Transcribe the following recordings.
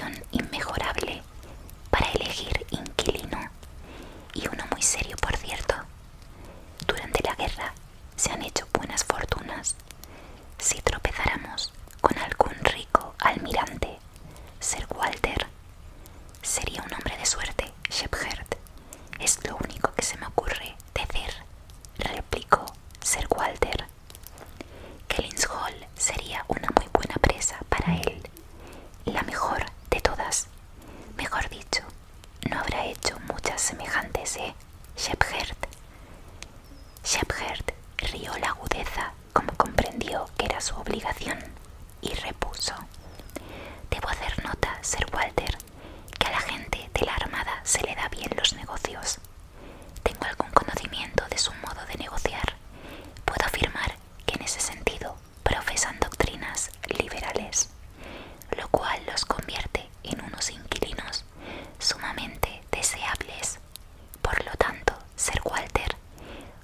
reputación inmejorable para elegir inquilino, y uno muy serio, por cierto. Durante la guerra se han hecho buenas fortunas. Si tropezáramos con algún rico almirante, Sir Walter, sería un hombre de suerte, Shepherd. Es lo único que se me ocurre decir, replicó Sir Walter. Kellynch Hall sería una muy buena presa para él, la mejor de todas. Mejor dicho, no habrá hecho muchas semejantes, Shepherd. Shepherd rió la agudeza como comprendió que era su obligación y repuso: debo hacer nota, Sir Walter, que a la gente de la Armada se le da bien los negocios. Tengo algún conocimiento de su modo de negociar. Puedo afirmar que en ese sentido profesan doctrinas liberales, lo cual los convierte en unos inquilinos sumamente deseables. Por lo tanto, Sir Walter,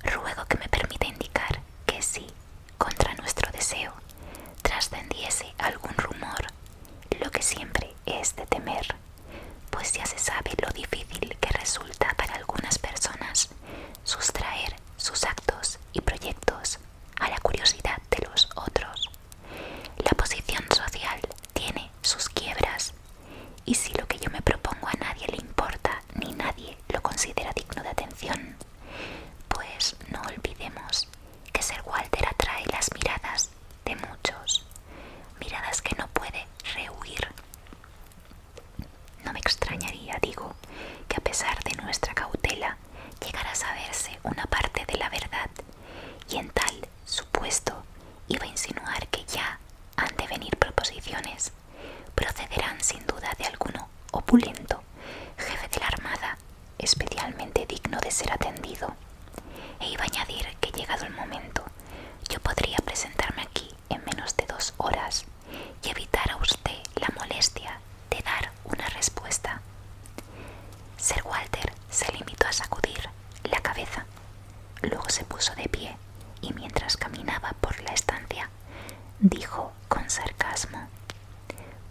ruego que me permita indicar que si, contra nuestro deseo, trascendiese algún rumor, lo que siempre es de temer, pues ya se sabe lo difícil que resulta para algunas personas sustraer sus actos y proyectos a la curiosidad de los otros. La posición social tiene sus quiebras, y si lo que yo me propongo a nadie le importa ni nadie lo considera digno de atención, pues no olvidemos que Sir Walter atrae las miradas de muchos, miradas que no puede rehuir. No me extrañaría, digo, que a pesar de nuestra cautela llegara a saberse una parte de la verdad, y en tal supuesto iba a insinuar que ya han de venir proposiciones. Procederán sin duda de alguno opulento, jefe de la Armada, especialmente digno de ser atendido. E iba a añadir que, llegado el momento, yo podría presentarme aquí en menos de 2 horas y evitar a usted la molestia de dar una respuesta. Sir Walter se limitó a sacudir la cabeza. Luego se puso de pie y, mientras caminaba por la estancia, dijo con sarcasmo: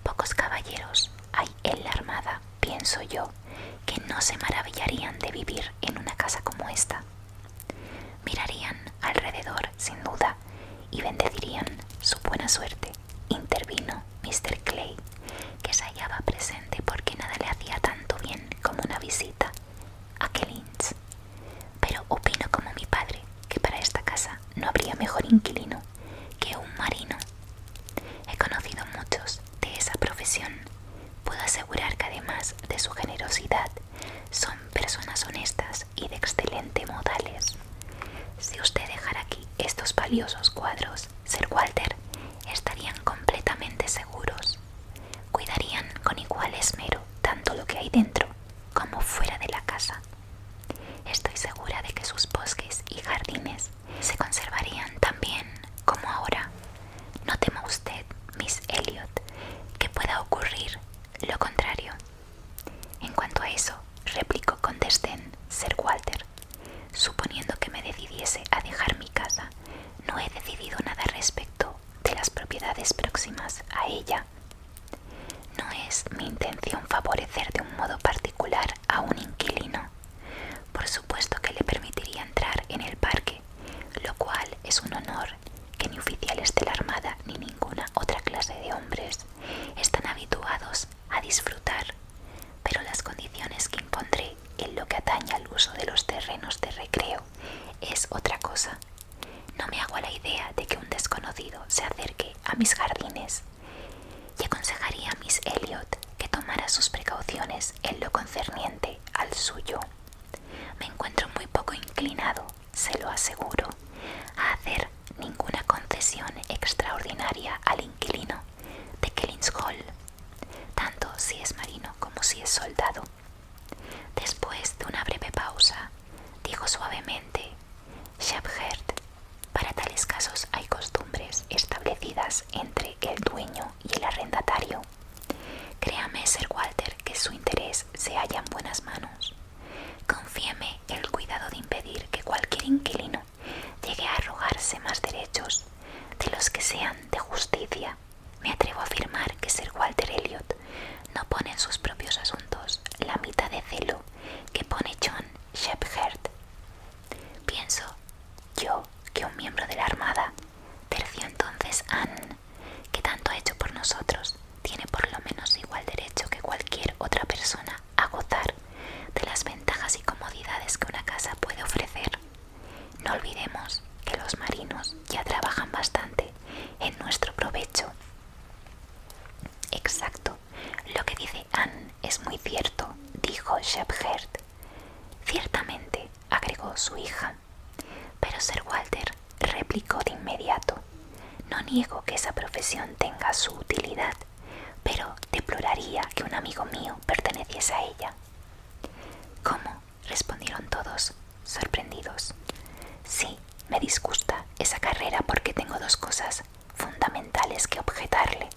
pocos caballeros hay en la Armada, pienso yo, que no se maravillarían de vivir en una casa como esta. Mirarían alrededor, sin duda, y bendecirían su buena suerte, intervino Mr. Clay, que se hallaba presente porque nada le hacía tanto bien como una visita a Kellynch. Pero opino como mi padre, que para esta casa no habría mejor inquilino que un marino. He conocido muchos de esa profesión. Puedo asegurar que, además de su generosidad, son personas honestas y de excelente modales. Si usted dejara aquí estos valiosos cuadros, Sir Walter, estarían completamente seguros. Cuidarían con igual esmero tanto lo que hay dentro como fuera de la casa. Estoy segura de que sus bosques y jardines se conservarían tan bien como ahora. No tema usted, Miss Elliot, que pueda ocurrir lo contrario. En cuanto a eso, replicó con desdén Sir Walter, suponiendo que me decidiese a dejar mi casa, no he decidido nada respecto de las propiedades próximas a ella. No es mi intención favorecer de un modo particular a un inquilino. Por supuesto que le permitiría entrar en el parque, lo cual es un honor que ni oficiales de la Armada ni ninguna otra clase de hombres están habituados a disfrutar, pero las condiciones que impondré en lo que atañe al uso de los terrenos de recreo es otra cosa. No me hago a la idea de que un desconocido se acerque a mis jardines, y aconsejaría a Miss Elliot que tomara sus precauciones en lo concerniente al suyo. Me encuentro muy poco inclinado, se lo aseguro, a hacer ninguna concesión extraordinaria al inquilino de Kellynch Hall, tanto si es marino como si es soldado. Después de una breve pausa, dijo suavemente: Shepherd, para tales casos hay costumbres establecidas entre el dueño y el arrendatario. Créame, Sir Walter, que su interés se halla en buenas manos. Confíeme el cuidado de impedir que cualquier inquilino llegue a arrogarse más derechos de los que sean de justicia. Me atrevo a afirmar que Sir Walter Elliot no pone Shepherd. Ciertamente, agregó su hija. Pero Sir Walter replicó de inmediato: no niego que esa profesión tenga su utilidad, pero deploraría que un amigo mío perteneciese a ella. ¿Cómo?, respondieron todos, sorprendidos. Sí, me disgusta esa carrera porque tengo dos cosas fundamentales que objetarle.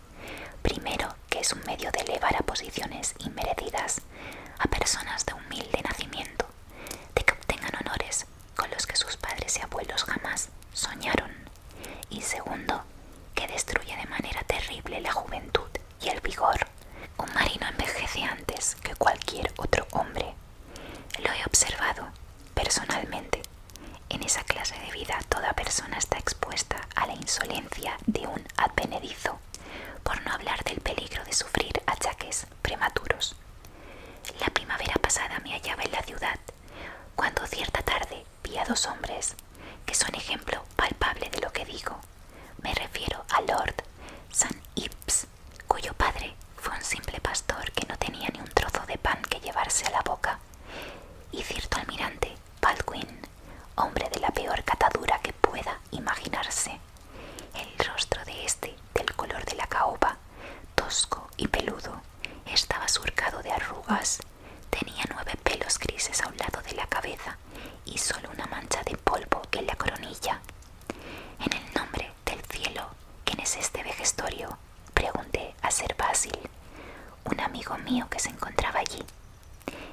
Primero, que es un medio de elevar a posiciones inmerecidas a personas de humilde nacimiento, de que obtengan honores con los que sus padres y abuelos jamás soñaron. Y segundo, que destruye de manera terrible la juventud y el vigor. Un marino envejece antes que cualquier otro hombre. Lo he observado personalmente. En esa clase de vida toda persona está expuesta a la insolencia de un advenedizo, por no hablar del peligro de sufrir achaques prematuros. La primavera pasada me hallaba en la ciudad, cuando cierta tarde vi a dos hombres que son ejemplo palpable de lo que digo. Me refiero a Lord St. Ives, cuyo padre fue un simple pastor que no tenía ni un trozo de pan que llevarse a la boca, y cierto almirante Baldwin, hombre de la peor catadura que pueda imaginarse. El rostro de este, del color de la caoba, tosco y peludo, estaba surcado de arrugas, tenía 9 pelos grises a un lado de la cabeza y solo una mancha de polvo en la coronilla. En el nombre del cielo, ¿quién es este vejestorio?, pregunté a Sir Basil, un amigo mío que se encontraba allí.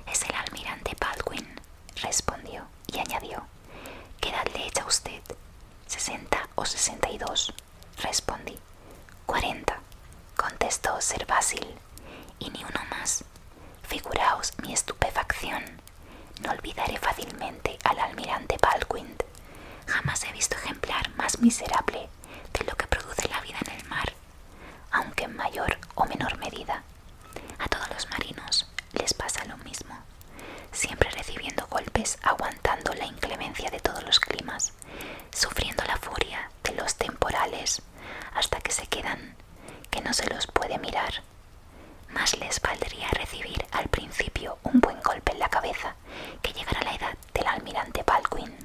Es el almirante Baldwin, respondió, y añadió: ¿qué edad le echa usted? 60 o 62, respondí. 40, contestó Sir Basil, y ni uno más. Figuraos mi estupefacción. No olvidaré fácilmente al almirante Baldwin. Jamás he visto ejemplar más miserable de lo que produce la vida en el mar, aunque en mayor o menor medida. A todos los marinos les pasa lo mismo, siempre recibiendo golpes, aguantando la inclemencia de todos los climas, sufriendo la furia de los temporales, hasta que se quedan que no se los puede mirar. Más les valdría recibir al principio un buen golpe en la cabeza que llegar a la edad del almirante Baldwin.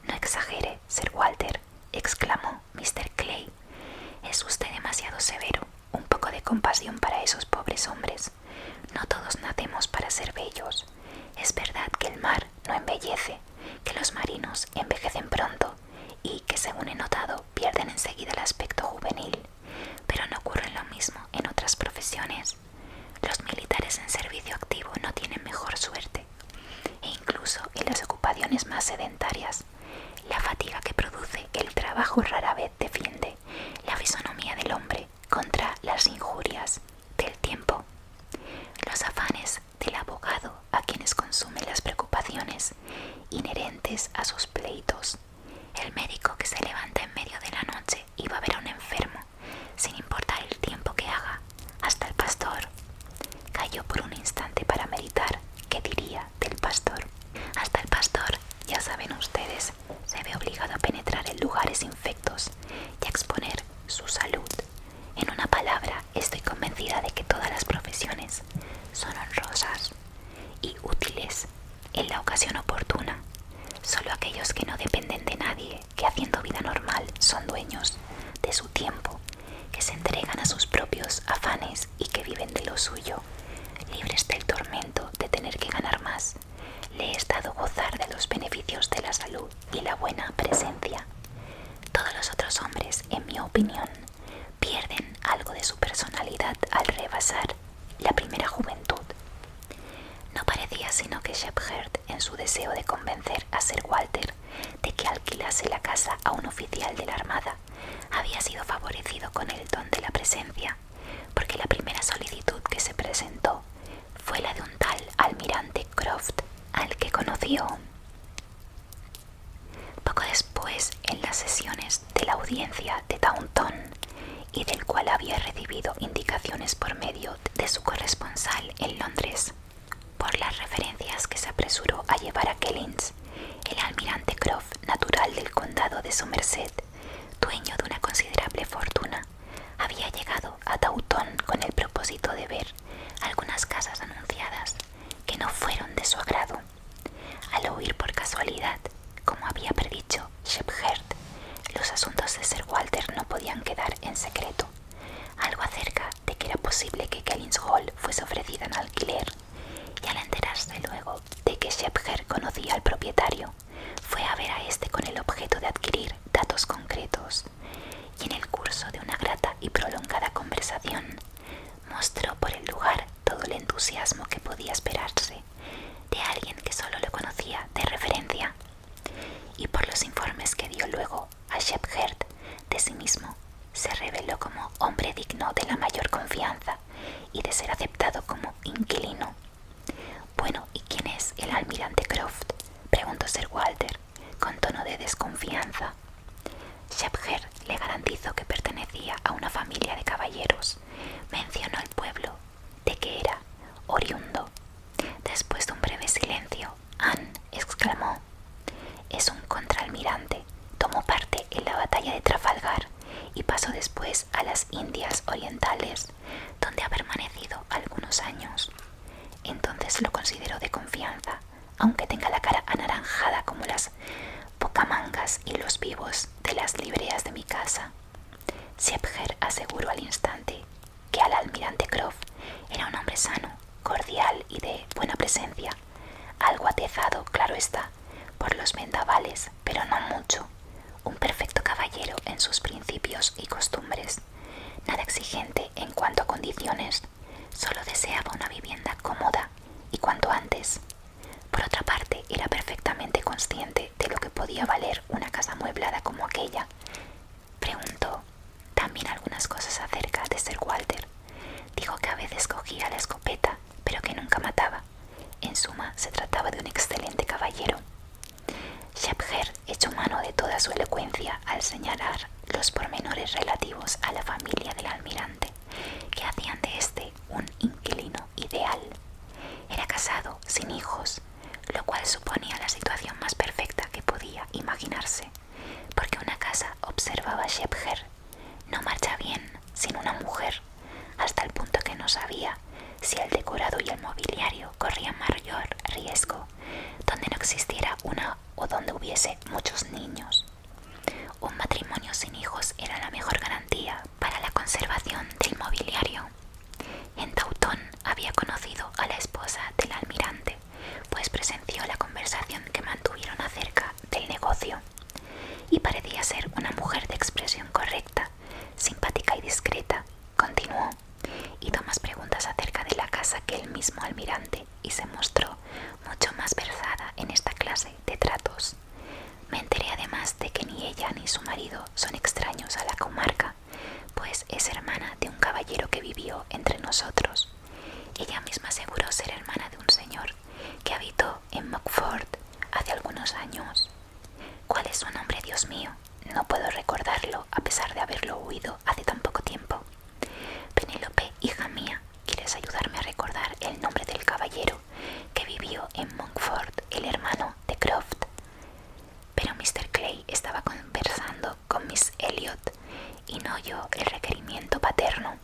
No exagere, Sir Walter, exclamó Mr. Clay. Es usted demasiado severo. Un poco de compasión para esos pobres hombres. No todos nacemos para ser bellos. Es verdad que el mar no embellece, que los marinos envejecen pronto y que, según he notado, pierden enseguida el aspecto juvenil. Pero no ocurre lo mismo en otras profesiones. Los militares en servicio activo no tienen mejor suerte. E incluso en las ocupaciones más sedentarias, la fatiga que produce el trabajo rara vez defiende la fisonomía del hombre contra las injurias del tiempo. Los afanes del abogado, a quienes consumen las preocupaciones inherentes a sus pleitos. El médico que se levanta en medio de la noche y va a ver a un enfermo, sin importar el tiempo que haga. Hasta el pastor. Cayó por un instante para meditar qué diría del pastor. Hasta el pastor, ya saben ustedes, se ve obligado a penetrar en lugares infectos y a exponer su salud. En una palabra, estoy convencida de que todas las profesiones son honrosas y útiles en la ocasión oportuna. Solo aquellos que no dependen de nadie, que haciendo vida normal son dueños de su tiempo, que se entregan a sus propios afanes y que viven de lo suyo, libres del tormento de tener que ganar más, le es dado gozar de los beneficios de la salud y la buena presencia. Todos los otros hombres, en mi opinión, pierden algo de su personalidad al rebasar la primera juventud. No parecía sino que Shepherd, en su deseo de convencer a Sir Walter de que alquilase la casa a un oficial de la Armada, había sido favorecido con el don de la presencia, porque la primera solicitud que se presentó fue la de un tal almirante Croft, al que conoció poco después en las sesiones de la audiencia de Taunton, y del cual había recibido indicaciones por medio de su corresponsal en Londres. Por las referencias que se apresuró a llevar a Kellynch, el almirante Croft, natural del condado de Somerset, dueño de una considerable fortuna, había llegado a entusiasmo que podía esperarse de alguien que solo lo conocía de referencia, y por los informes que dio luego a Shepherd de sí mismo, se reveló como hombre digno de la mayor confianza y de ser aceptado como inquilino. «Bueno, ¿y quién es el almirante Croft?», preguntó Sir Walter, con tono de desconfianza. Shepherd le garantizó que pertenecía a una familia de caballeros. Mencionó el pueblo de que era oriundo. Después de un breve silencio, Anne exclamó: «Es un contraalmirante. Tomó parte en la batalla de Trafalgar y pasó después a las Indias Orientales, donde ha permanecido algunos años. Entonces lo considero de confianza, aunque tenga la cara anaranjada como las pocamangas y los vivos de las libreas de mi casa». Shepherd aseguró al instante que al almirante Croft era un hombre sano, cordial y de buena presencia, algo atezado, claro está, por los vendavales, pero no mucho, un perfecto caballero en sus principios y costumbres, nada exigente en cuanto a condiciones, solo deseaba una vivienda cómoda y cuanto antes. Por otra parte, era perfectamente consciente de lo que podía valer una casa amueblada como aquella. Preguntó también algunas cosas acerca de Sir Walter. Dijo que a veces cogía la escopeta, pero que nunca mataba. En suma, se trataba de un excelente caballero. Shepherd echó mano de toda su elocuencia al señalar los pormenores relativos a la familia del almirante, que hacían de este un inquilino ideal. Era casado, sin hijos, lo cual suponía la situación más perfecta que podía imaginarse, porque una casa, observaba Shepherd, no marcha bien sin una mujer, hasta el punto que no sabía si el decorado y el mobiliario corrían mayor riesgo donde no existiera una o donde hubiese muchos niños. Un matrimonio sin hijos era la mejor garantía para la conservación del mobiliario. En Taunton había conocido a la esposa del almirante, pues presenció la conversación que mantuvieron acerca del negocio, y parecía ser una mujer de expresión correcta, simpática y discreta. Continuó, hizo más preguntas acerca de la casa que el mismo almirante y se mostró mucho más versada en esta clase de tratos. Me enteré además de que ni ella ni su marido son extraños a la comarca, pues es hermana de un caballero que vivió entre nosotros. Ella misma aseguró ser hermana de un señor que habitó en Monkford hace algunos años. ¿Cuál es su nombre, Dios mío? No puedo recordarlo a pesar de haberlo oído hace tan poco tiempo. Penélope, hija mía, ¿quieres ayudarme a recordar el nombre del caballero que vivió en Monkford, el hermano de Croft? Pero Mr. Clay estaba conversando con Miss Elliot y no oyó el requerimiento paterno.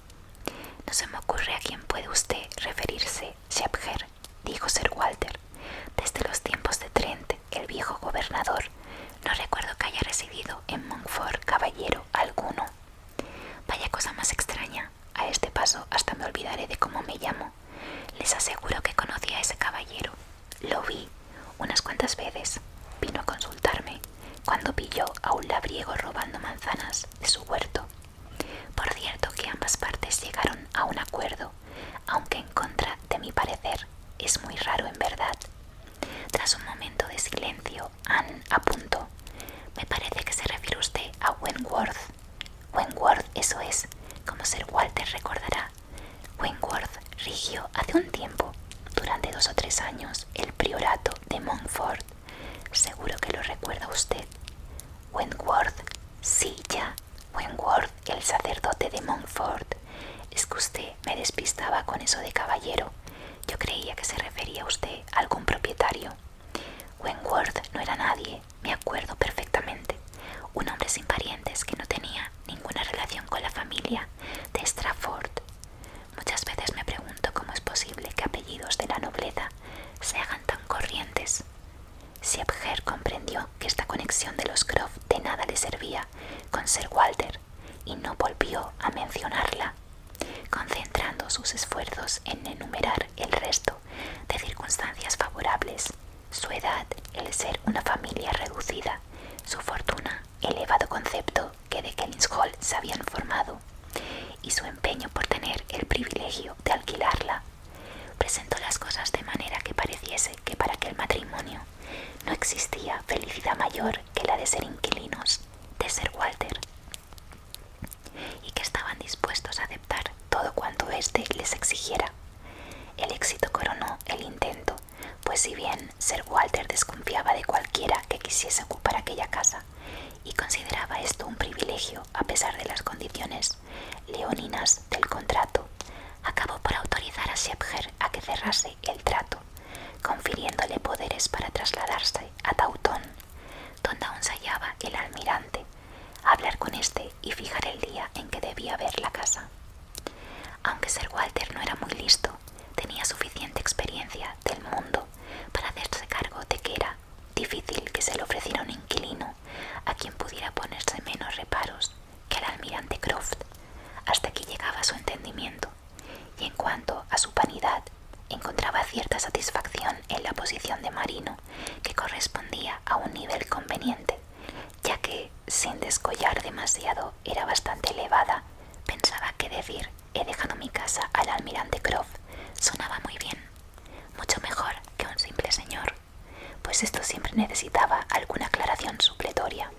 «No se me ocurre a quién puede usted referirse, Shepherd», dijo Sir Walter. «Desde los tiempos de Trent, el viejo gobernador, no recuerdo que haya residido en Monkford caballero alguno». «Vaya cosa más extraña. A este paso hasta me olvidaré de cómo me llamo. Les aseguro que conocí a ese caballero. Lo vi unas cuantas veces. Vino a consultarme cuando pilló a un labriego robando manzanas de su huerto. Por cierto que ambas partes llegaron a un acuerdo, aunque en contra de mi parecer. Es muy raro en verdad». Tras un momento de silencio, Anne apuntó: «Me parece que se refiere usted a Wentworth». «Wentworth, eso es, como Sir Walter recordará. Wentworth rigió hace un tiempo, durante 2 o 3 años, el priorato de Monkford. Seguro que lo recuerda usted». «Wentworth, sí, ya. Wentworth, el sacerdote de Monkford. Es que usted me despistaba con eso de caballero. Yo creía que se refería usted a algún propietario». «Wentworth no era nadie, me acuerdo perfectamente. Un hombre sin parientes que no tenía ninguna relación con la familia de Strafford. Muchas veces me pregunto cómo es posible que apellidos de la nobleza se hagan tan corrientes». Shepherd comprendió que esta conexión de los Croft de nada le servía con Sir Walter y no volvió a mencionarla, concentrando sus esfuerzos en enumerar el resto de circunstancias favorables: su edad, el ser una familia reducida, su fortuna, elevado concepto que de Kennings Hall se habían formado, y su empeño por tener el privilegio de alquilarla. cerrase el trato, confiriéndole poderes para trasladarse a Tautón, donde aún se hallaba el almirante, hablar con éste y fijar el día en que debía ver la casa. Aunque Sir Walter no era muy listo, tenía suficiente experiencia del mundo para hacerse cargo de que era difícil que se le ofreciera un inquilino a quien pudiera ponerse menos reparos que al almirante Croft. Hasta aquí llegaba su entendimiento, y en cuanto a su vanidad, encontraba cierta satisfacción en la posición de marino, que correspondía a un nivel conveniente, ya que, sin descollar demasiado, era bastante elevada. Pensaba que decir «he dejado mi casa al almirante Croft» sonaba muy bien, mucho mejor que un simple señor, pues esto siempre necesitaba alguna aclaración supletoria.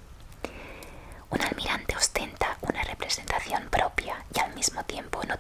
Un almirante ostenta una representación propia y al mismo tiempo no